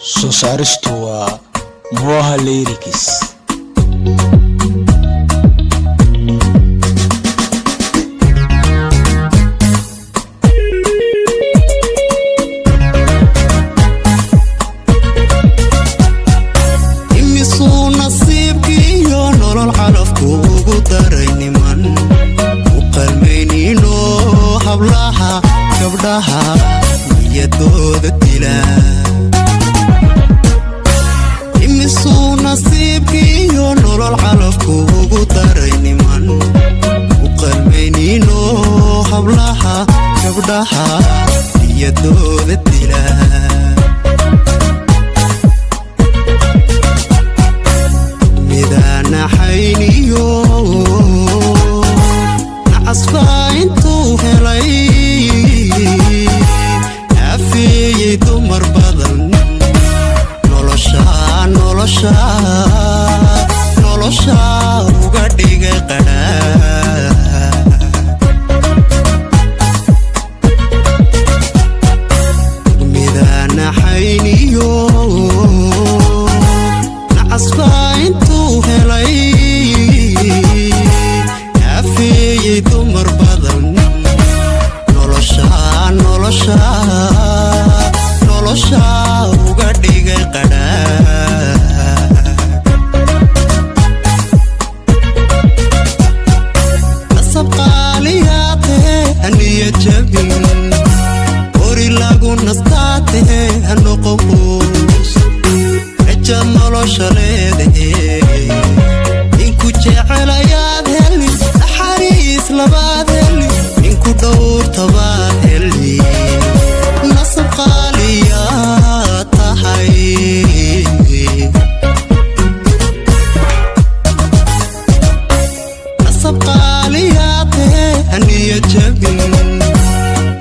soo saaristu waa Moha Lyrics. niyadooda dila imisuu nasiibkiyo nolol calafku ugu daray niman u qalmayniino hablaha gabdhaha niyadooda dila midanaxayniyo nacasbaa intuu helay dumar badan nolosha uga dhiga qadhaa midanaxayniyo nacasbaa intuu helay afeeyey dumar badan nolosha uga dhigay qadhaa nasab qaaliyaatee haniya jabin hori lagu nastaatee hanoqoqoos rajab nolosha leedahe ninku jecelayaad heli naxariis labaad heli ninku dhowrtabaad heli nasab qaaliyaa tahay nasab qaaliyaatee haniya jabin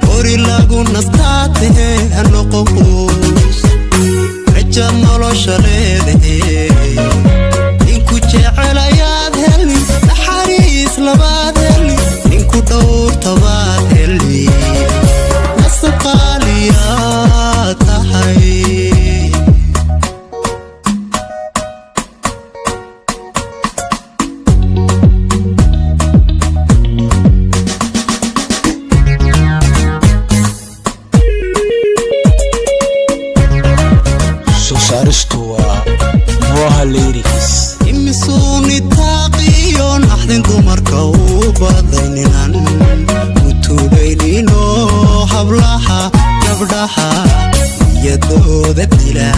hori lagu nastaatee hanoqoqoos rajab nolosha leedahe ninku jecelayaad heli naxariis labaad heli ninku dhowrtabaad heli nasab qaaliyaa tahay soo saaristu waa Moha Lyrics. imisuu nitaaqiyo naxdin dumarka u badayninan u tuugaynino hablaha gabdhaha niyadooda dila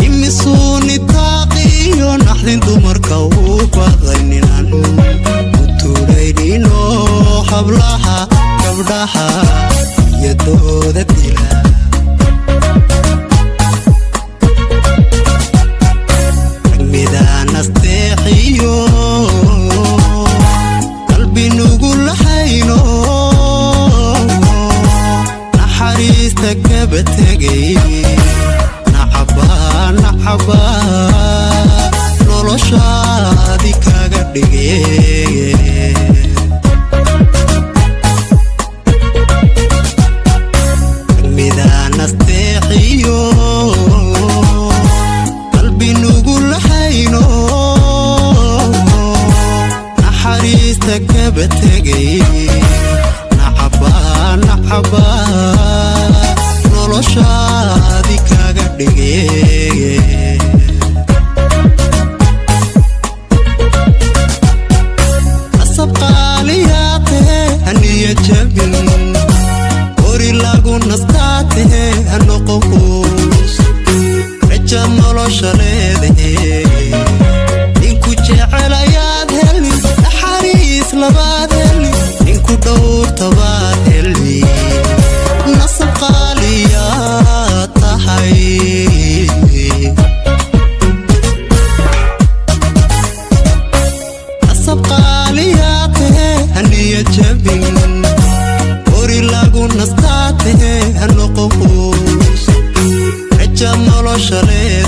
imisuu nitaaqiyo naxdin dumarka u badayninan u tuugaynino hablaha gabdhaha niyadooda dila midanasteexiyo qalbi nugu lahayno naxariista kaba tegay nacaba noloshaadi kaga dhigay midanasteexiyo qalbi nugu lahayno naxariista kaba tegay nacaba noloshaadi kaga dhigay nasab qaaliyaatee haniya jabin hori lagu nastaatee hanoqoqoos rajab nolosha leedahe ninku jecelayaad heli naxariis labaad heli ninku dhowrtabaad heli nasab qaaliyaa tahay nasab qaaliyaatee haniya jabin hori lagu nastaatee hanoqoqoos rajab nolosha leedahe